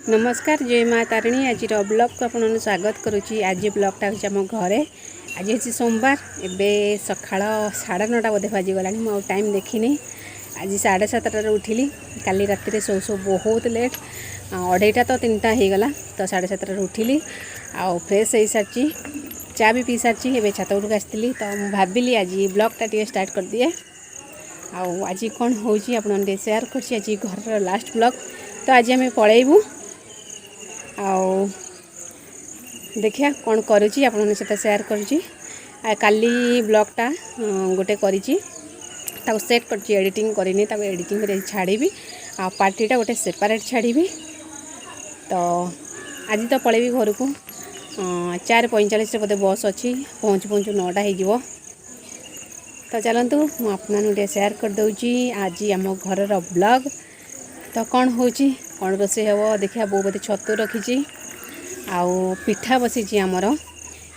नमस्कार जय माँ तारिणी आज ब्लॉग को आपन स्वागत करुच्ची। आज ब्लॉगटा हूँ आम घरे। आज हूँ सोमवार एवं सका 9:30 बोधे बाजिगला मुझे टाइम देखनी। आज 7:30 उठिली। काली राति सो सो बहुत लेट 2:30 तो 3टा होगला तो 7:30 उठिली। आउ फ्रेश हो सारी चा भी पी सारी एवं छात उपरक आसती तो भाविली आज ब्लॉगटा टी स्टार्ट कर दिए। आज कौन हो सेयार कर आज घर लास्ट ब्लॉग तो आज आम पलैबू आउ देखिया कौन करुँची आप सेयार करुँची। काली ब्लॉगटा गोटे करिची ताको सेट करची एडिटिंग करनी एडिटिंग कर छाड़ी आ पार्टीटा गोटे सेपरेट छाड़ी तो आज तो पलैबी घर को 4:45 बोधे बस अच्छी पहुँचु पहुँचु 9टा हो तो चलतु मुझे सेयार कर दूची आज आम घर ब्लॉग। तो कौन होची कौन रोषे हम देखिए बो बोधे छतु रखी आउ पिठा बसी आमर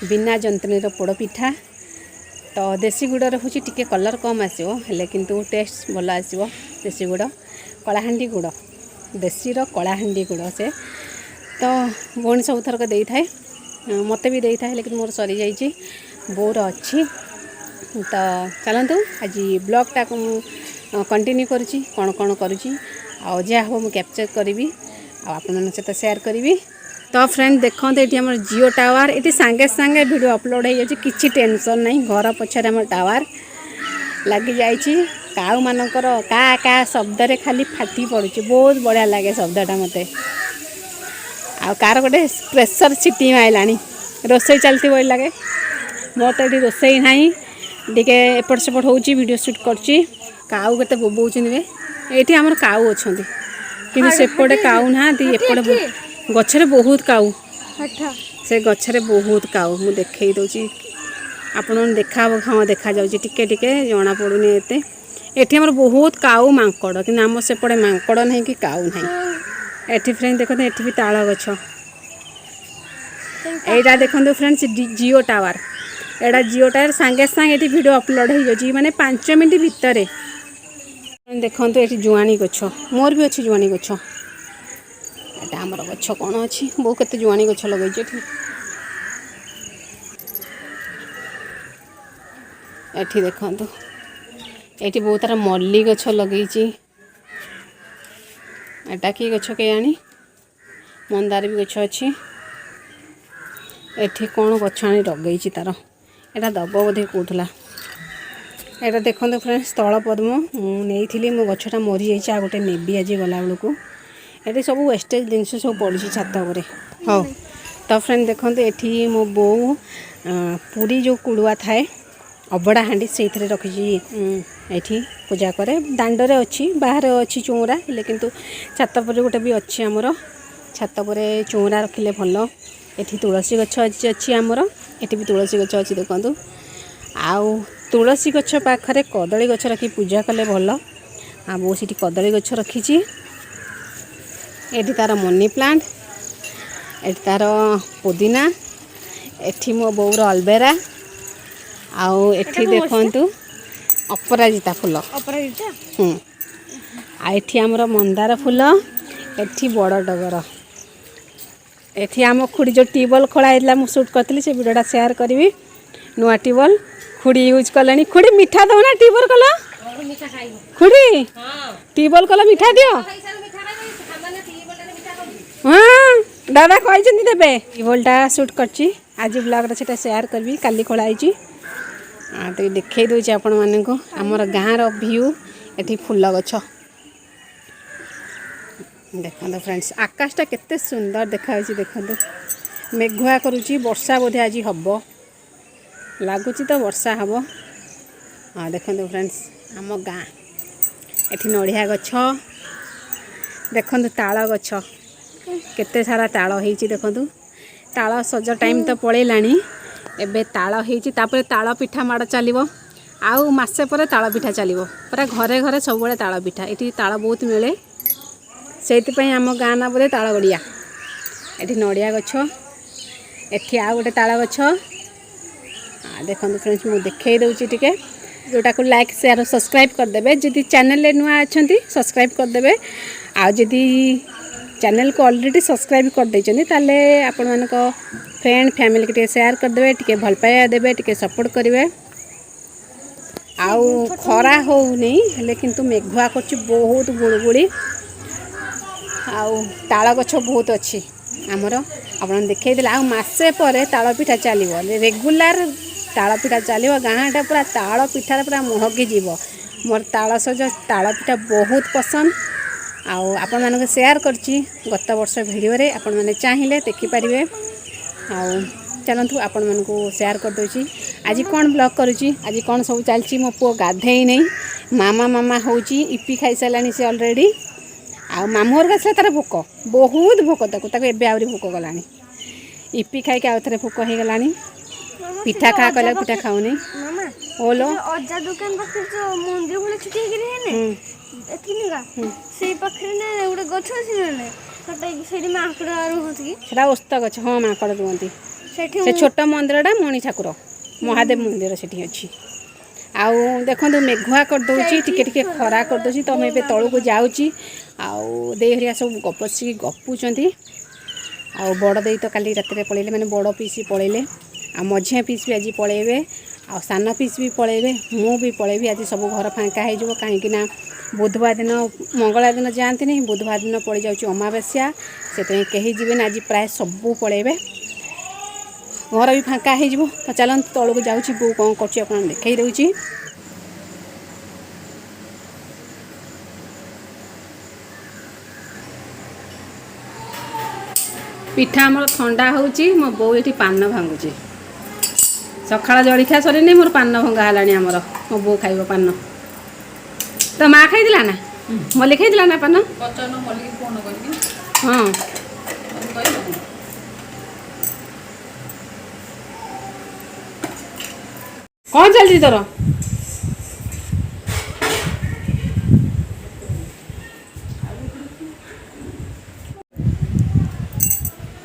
बिना जंतनीर पोड़ पिठा तो देसी गुड़ हूँ टी कलर कम आसो हेले किंतु टेस्ट भल आसो। देसी गुड़ कलाहांडी गुड़ देसी कलाहांडी गुड़ से तो भौणी सब थरक दे थाए मत भी दे थाए लेकिन मोर सरी जाइए बोर अच्छी। तो चलतु आज ब्लॉगटा को कंटिन्यू करुँची कौन कौन करुँची आ जहाँ हम मुझे कैप्चर करी आपण सहित सेयार करी। तो फ्रेंड देखते ये आम जियो टावर ये सांगे सांगे वीडियो अपलोड हो किसी टेंशन नहीं। घर पछार आम टावर लगी जाइए काऊ मानकर का का शब्द रे खाली फाटी पड़ुची बहुत बढ़िया लगे शब्दटा मत आ कार गोटे प्रेसर सिटी माइला रोसई चलती बड़ी लगे मोर तो ये रोसई ना टे एपट सेपट होडियो शूट कर काऊ के बोबौन ये आमर काऊ अच्छा कि सेपटे काऊ ना एपटे गचरे बहुत काऊ से गचरे बहुत काऊ मुझे देखे दूसरी आपण देखा हाँ देखा जाऊँगी टिके टिके जना पड़ूनी एते एठी हमर बहुत काऊ मांकड़ कि आम सेपटे मांकड़ नहीं कि काऊ नहीं। एठी फ्रेंड देखते एठी भी ताल गछ एटा देखते फ्रेंड्स जियो टावर एटा जियो टावर सांगे सांगे ये वीडियो अपलोड हो जाए माने 5 मिनट भितर देखो ये जुआनी गछ मोर भी अच्छी जुआनी गछ एटा आमर गछ कौन अच्छी बहु केते जुआनी गछ लगे एठी देखो ये बहुत तार मल्ली गछ लगे एटा कि गछ के आनी मंदार भी गछ अच्छी एठी कौन गछ आनी लगे तार एटा दब बोधे कौला एटा देखो फ्रेंड्स स्थल पद्म मुझे मो गछटा मरी जा गोटे नेबी आज गला बेलू ये सब वेस्टेज जिनस सब पड़ी छात पर हाँ। तो फ्रेंड देखते ये मो बो पूरी जो कुड़ुआ थाए अबड़ा हाँडी से रखी ये पूजा करे दांडरे अच्छी बाहर अच्छी चौरा लेकिन छात पर गोटे भी अच्छी आमर छात पर चौरा रखिले भल। ये तुलसी गछ अच्छी आमर ये भी तुलसी गछ अच्छी देखु आउ तुलसी गछ पाखरे कदली गछ रखी पूजा कले भल आ बो सी कदली गछ रखी ये तार मनी प्लांट ये तार पुदीना एठी मो बोर अलबेरा आउ एठी देखंतु अपराजिता फूल एठी आमर मंदार फूल एठी बड़ डगर एठी आम खुड़ी जो ट्यूबवेल खोला होता मुझे शूट करी से वीडियोटा सेयार करी नुआ ट्यूबवेल खुड़ी यूज कले खुड़ी मिठा दो ना ट्यूबवेल कल खुड़ी ट्यूबवेल कल मिठा दियो हाँ दादा कही देवे ट्यूबवेलटा शूट करची आज ब्लॉग से सेयार करी काली खोलाई तो देखे दूसरी आपण मानक आमर गाँव व्यू ये फूल गछ देखो फ्रेंड्स आकाशटा केते सुंदर देखा देखो मेघुआ करुच्ची वर्षा बोधे आज हम लगुच तो वर्षा हम हाँ देखो फ्रेंड्स आम गाँ ये नड़िया गछ देखो ताल गछ केते सारा ताल होती देखु ताल सज टाइम तो पलैलानी एबे ताल होती ताल पिठा माड़ चलो आउ मसे पर ताल पिठा चलो पूरा घरे घरे सब ताल पिठा ये ताल बहुत मिले से आम गाँ ना बोले ताल गड़िया ये नड़िया गछ ये आ गोटे ताल गछ देखो फ्रेंड्स मुझे देखे दूसरी टी जोटा को लाइक शेयर सब्सक्राइब करदे जदि चैनल नुआ अच्छा सब्सक्राइब करदे आ जदि चैनल को ऑलरेडी सब्सक्राइब कर देइछनी ताले आपण मानक फ्रेंड फैमिली के शेयर कर देबे टिके भल पाया देबे टिके सपोर्ट करिवे आउ खरा हो नहीं हेले किंतु मेघुआ करछि बहुत गुड़गुड़ी आउ ताल गछ बहुत अच्छी आमर आपन देखै देला आ मासे पर ताल पिठा चलिबो रेगुलर ताल पिठा चलिबो गाँटा पूरा ताल पिठार पूरा महकी जीव मोर ताल सज ताल पिठा बहुत पसंद आउ आपण मानक शेयर करछि गत वर्ष वीडियो रे आपण माने चाहिए देखि परिवे आउ चलतु आपण मानक शेयर कर दोची आज कौन ब्लॉग करुची आज कौन सब चलची मो पु गाधे नहीं मामा मामा होची इपी खाई सारानी से ऑलरेडी आ मामू घर गसले तार भोक बहुत भोक ताको एबे आउरी भोक गलानी इपी खाई के आउ थरे भोक हे गलानी पिठा खा कहला पिठा खाउनी ओलो अज्जा दुकान पाखे जो मंदिर बोले छुटी हे रे एथिनिगा से पाखे ने उडे गछ अछि ने सटा सेडी माकड़ रहत की सेटा ओस्त गछ हां माकड़ रुहंती से छोट मंदिरटा मणि ठाकुर महादेव मंदिर सेठी अच्छी आउ देखो मेघुआ कर दौची टिके टिके खरा कर दौची तो मैं तलू को जाऊँगी आउ दे हरिया सब गपसी गपुचंती आउ बड़ दे तो काली रात पलैले माने बड़ पीसी पलैले आ मझिया पीस भी आज पलैबे आ सान पीस भी पलैबे मु भी पलैबी आज सब घर फाँका हो कहीं बुधवार दिन मंगलवार दिन जाती नहीं बुधवार दिन पड़ जाऊँ अमावास्या से कहीं जीवन आज प्राय सबू पलैबे घर भी फाँका हो तो चलते तौल को जाऊँगी बो कौन कर देखई दूची पिठा आमर ठंडा होची मो बो ये पान भांगुची सकाळ जलिखा सरी मोर पान भंगा है आमर मो बो खाइब पान तो माँ खाई ना मल्लिक खाई ना पान हाँ कौन चलती तोर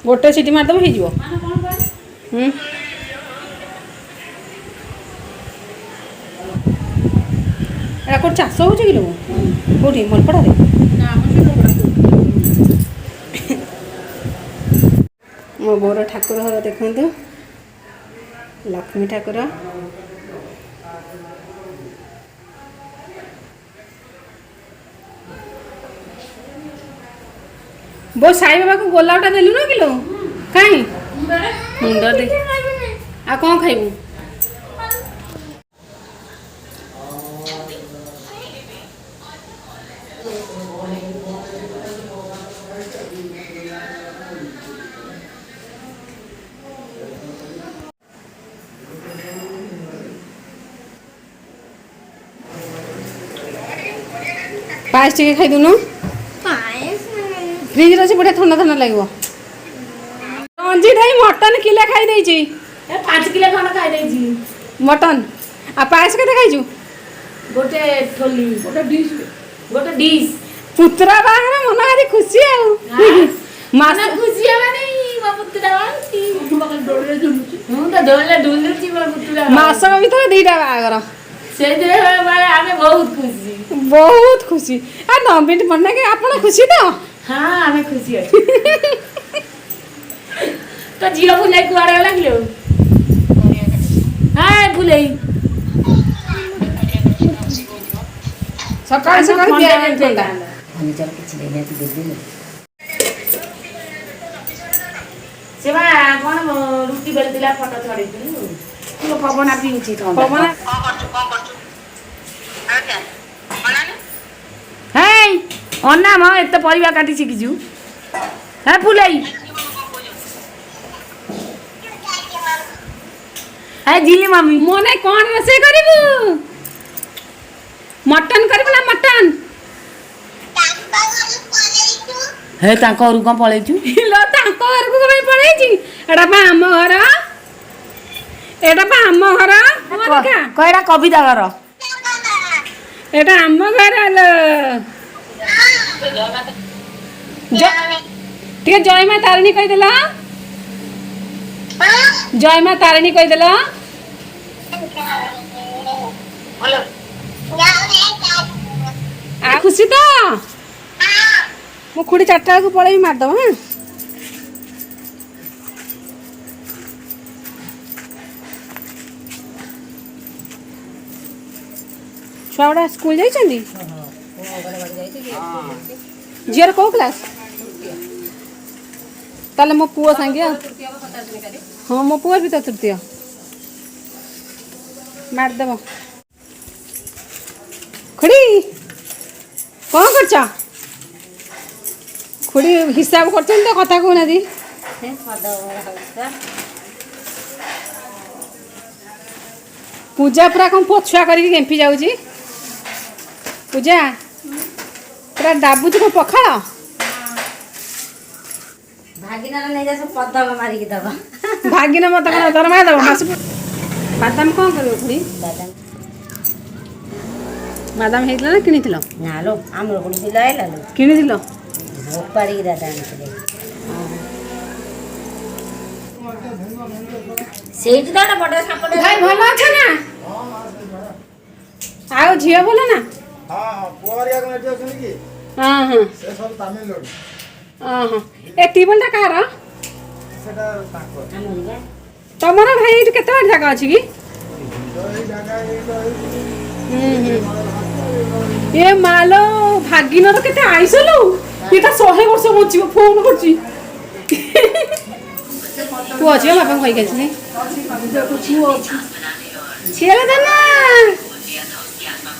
गोटे सीटी मारदेव हो कौन चाष हो कौटी मलपड़ा मो बोर ठाकुर घर देखु लक्ष्मी ठाकुर बो साई बाबा को गोलावटा देलु ना किलो कहीं मुंड दे आ कौन खाइबू पायस टिके खाई दुनु फ्रिज रे बढ़िया ठंडा ठंडा लगे रंजीत भाई मटन किले खाई देछि 5 किलो खंड खाई देछि मटन आ पायस केते खाइजु गोटे ठोली गोटे डिश पुत्रा बाहर मन भारी खुशी आ माना खुशी माने मो पुत्रा की बगल डोले झुलुची हूं तो डोले डुलुची मो पुत्रा मास भीतर दीटा बागर से दे आमे बहुत खुशी आ नवीन पन्ना के आपण खुशी तो हाँ आमे खुशी अछि तो जियो भुलाई कुआड़े गला किलो हां भुलाई सकाळ सकाळ दिया ठंडा हम चल किछ लेने दे दे सेवा कोन रुटी बेल दिला फोटो छाड़ी तू पवन आपी उची तो पवन कौन करछु आजा बनाने हे अन्ना म एत परिवा काटी सिकिजु हे फुलाई हे जिली मम्मी मोने कोन रसे करिबु मटन करिबु ना मटन हे ताको और कोन पळेछु लो ताको घर को कई पळेछि एडा बा हम घर एडा बा हम घर मोनिका कयडा कविता घर एडा हम घर ल ठीक है जय मां तारिणी कह देला जय मां तारिणी कह देला आ खुशी तो मो खुड़ी 4टा को पळेई मारदब हां छुआड़ा स्कूल जाइछंदी झीर को क्लास ताले मो पुओ संगे हाँ मो पुओ भी तो तृतीय मारदेव खुड़ी कौन कर खुड़ी हिसाब कर तो कथा कहना दी पूजा पूरा कौन पछुआ करके गेंफी जाऊँगी पूजा पूरा डाबुच को पखाड़ भागिना नहीं जा सब पद्दम मारी के दबा भागिना मत कौन दरमा दब मास बादाम कौन करो खुड़ी बादाम हेतला ना किनिथिलो नालो आमर कोनी दिला आइला लो किनिथिलो भोपाड़ी की दादा आनिथिले सेठ दादा बड़ा सापड़े भाई भलो छ ना आओ झियो बोलो ना हां हां पुआरिया को एटे अछन की हां हां से सब तमिलनाडु हां हां ए टीबल ता कार सेटा ताको हमरिया तमरा भाई एट केते बार जगह अछि की तो এই জায়গায় এই ए मालो भागिनर केते आइसलो एटा 100 वर्ष बचिबो फोन करछि तू अझै बापा कहि गेलछि छिएला दना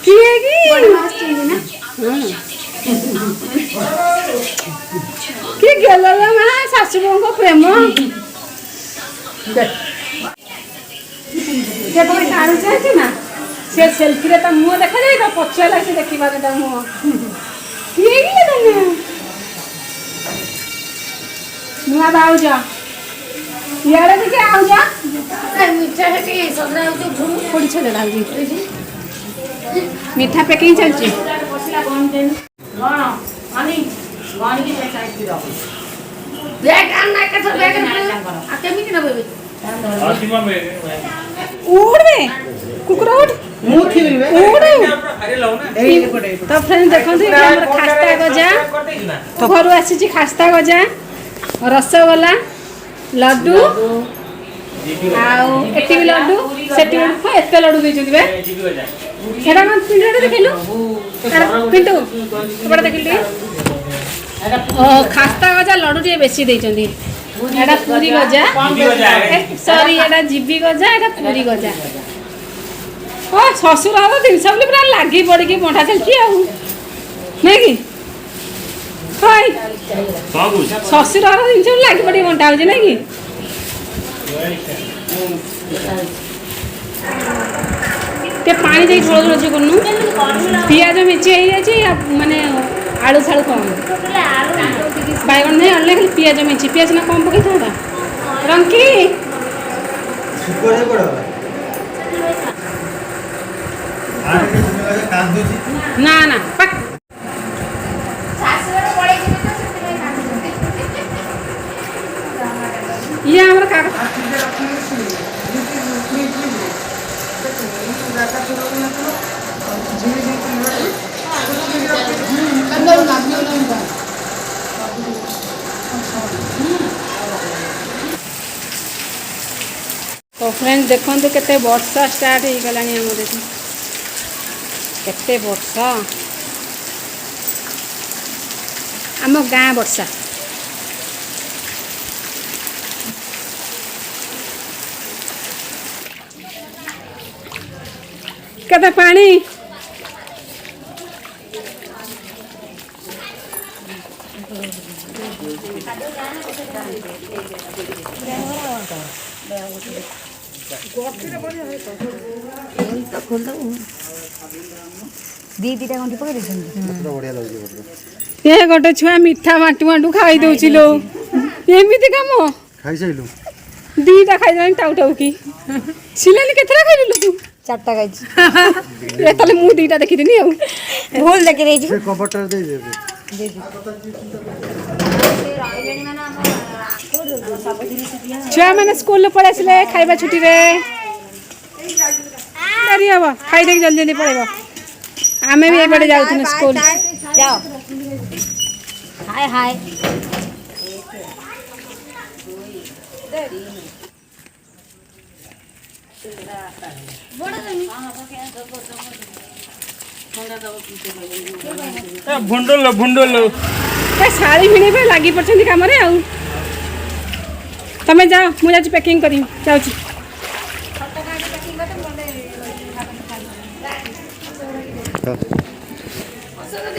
किए की कि गेलला मा सासुबों प्रेम जे कोई काढु छै ना से सेल्फी रे त मुंह देखा जाय त पछला से देखिबा त मुंह किए की दना नुआ बाऊ जा यारे देखे आउ जा मीठा है कि सदरा होते झुम थोड़ी छले लागी मीठा पैकिंग चलची बसला कोन देन लण अनि वाणी की साइड की रहो बैग आन ना के बैग आ केमिति न बेबे आसिमा में उड़ बे कुकुरा उड़ মুঠি রে उड़ अरे लो ना तो फ्रेंड देखंतु ये हमर खास्ता गजा तो घरु आसी छी खास्ता गजा रसगोला लड्डू आउ एटी भी लड्डू सेटी भी एते लड्डू दे जदी बे एटा मन पिंडा देखिलु पिंटू बड़ा देखिलु ओ खास्ता गजा लड्डू टे बेसी दे चंदी एटा पूरी गजा सॉरी एटा जीबी गजा एटा पूरी गजा ओ ससुर आ दिन सब पूरा लागी पड़ी के मोटा चलची आ नहीं की हाय बाबू ससुर आ दिन सब लागी पड़ी मोटा हो जे नहीं की ते पानी दे थोड़ा थोड़ा जो करनु पियाज मिर्ची है जे माने आलू सालू कम बैगन नहीं अल्ले खाली पियाज मिर्ची पियाज ना कम पकई था रंकी সুপরে পড়ো আর কি তুমি কান্দুছি ना ना पक ये हमरा का तो फ्रेंड देखो केते वर्षा स्टार्ट हो गलानी हम देखो केते वर्षा आम गाँ वर्षा केते पानी दीदी गंठी पकड़ देछन बढ़िया लाଗୁଛି ये गोटे छुआ मीठा माटू माटू खाई दउछि लो एमिति काम ଖାଇସାଇଲୁ दीटा खाई जानी टाउ टाउ की सिलानी केतरा खाइलु तू चारटा गाइछ ए तले मु दीटा देखि दिनी आ भूल देखे रही ସେ କଭରଟା ଦେଇ ଦେବେ छुआ मैंने स्कूल पढ़े आसिले खाइबा छुट्टी रे डरी हबो खाई देख जल्दी जल्दी पड़ेबो आमे भी एबडे जाउथुन स्कूल जाओ हाय हाय ଭୁଣ୍ଡଲ ଶାଢ଼ୀ ଭିଣେଇ ପାଇଁ ଲାଗି ପଡ଼ିଛନ୍ତି କାମରେ ଆଉ। ତମେ ଯାଅ, ମୁଁ ଯାଉଛି ପ୍ୟାକିଂ କରିବି, ଯାଉଛି।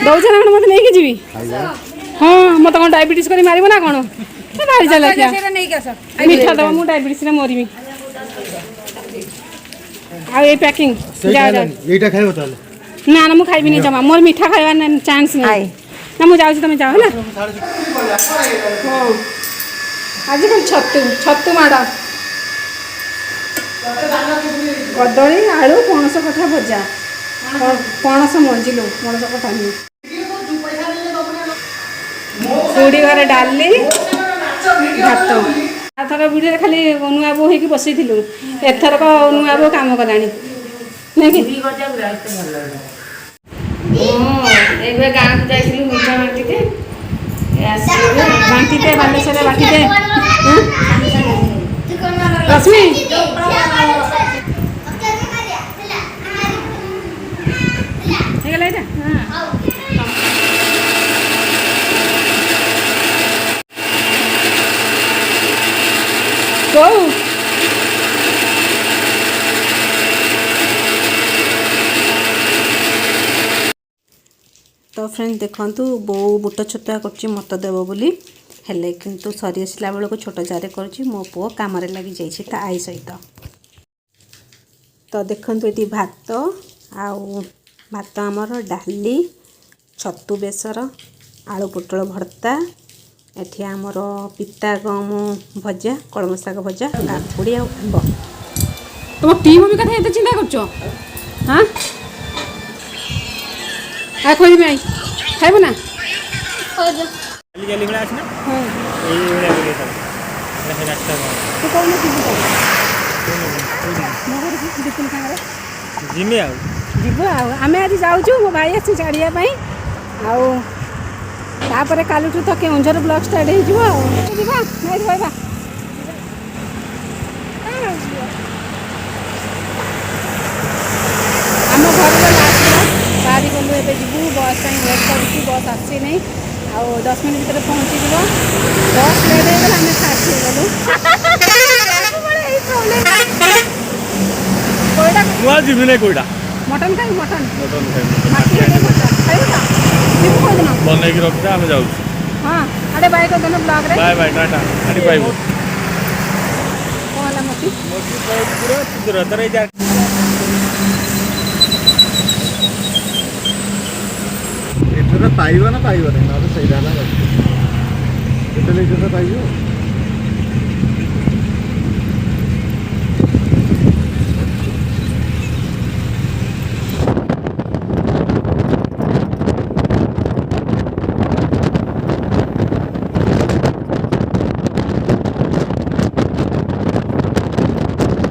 ଦଉଛ ନା କ'ଣ ମୋତେ ନେଇକି ଯିବି? ହଁ ମୋତେ କ'ଣ ଡାଇବେଟିସ୍ କରି ମାରିବ ନା କ'ଣ? ଭାରି ଚାଲାକିଆ। ମିଠା ଦେବ, ମୁଁ ଡାଇବେଟିସ୍ରେ ମରିବି। ଆଉ ଏଇ ପ୍ୟାକିଂ ଯାଅ ଯାଅ। এইটা খাইব তাহলে ନା ନା ମୁଁ ଖାଇବିନି ଜମା, ମୋର ମିଠା ଖାଇବାର ଚାନ୍ସ ନାହିଁ। ନା ମୁଁ ଯାଉଛି, ତମେ ଯାଅ ହେଲା। ହଁ ଆଜି ଖାଲି ଛତୁ ମାଡ଼, କଦଳୀ ଆଳୁ ପଣସ କଠା ଭଜା, ପଣସ ମଞ୍ଜିଲୁ, ପଣସ କଠା ନୁହେଁ। ଖୁଡ଼ି ଘରେ ଡାଲି ଭାତ। ଆରଥର ଭିଡ଼ିଓରେ ଖାଲି ନୂଆ ବୋଉ ହେଇକି ବସିଥିଲୁ, ଏଥରକ ନୂଆ ବୋଉ କାମ କଲାଣି ନାଇଁ କି? ଏବେ ଗାଁକୁ ଯାଇଥିଲୁ ମିଠା ବାଣ୍ଟିତେ, ବାଣ୍ଟିତେ ବାଲେଶ୍ୱରରେ ବାଣ୍ଟିତେ। ରଶ୍ମି ହେଇଗଲା ଏଇଟା। ବୋଉ तो फ्रेंड देखंतु बोऊ बुट छतुआ कर मत देव बोली हेले किंतु सरी आसला बेल को छोट जार कर मो पुओ कम लगी जाइए ता आई सहित। तो देखंतु ये भात भात आमर डाली छतु बेसर आलू पोटल भर्ता एठी आमर पिता गम भजा कलम शाग भजा काकुड़ी आंब। तुम टी मम्मी कथा एत चिंता कर हाँ आ खोज में आई खाइब ना गाली आस ना हाँ तू कौन जिमी जीव आम आज जाऊँ मो भाई आसी छाड़िया आपर कालुठू तो केउंझर ब्लॉक स्टार्ट हो रहा आम घर लास्ट बाहरी गलु ए जीवु बस वेट करूँ बस आसी नहीं आउ 10 मिनट भर पहुँची जीव बस लेट हो गला आम फास्ट हो गलु मुआ जीवी नहीं कोईटा मटन खाई मटन बन रखते आम जाऊ हाँ अरे बाय कर देना ब्लॉग रे बाय बाय टाटा आनी पाइबो कौन वाला मोटी पूरा दूर तर ଏଥର ପାଇବ ନା ପାଇବ ନାହିଁ ନହେଲେ ସେଇଟା ହେଲା କଥା କେତେ ଲିଟର ପାଇବ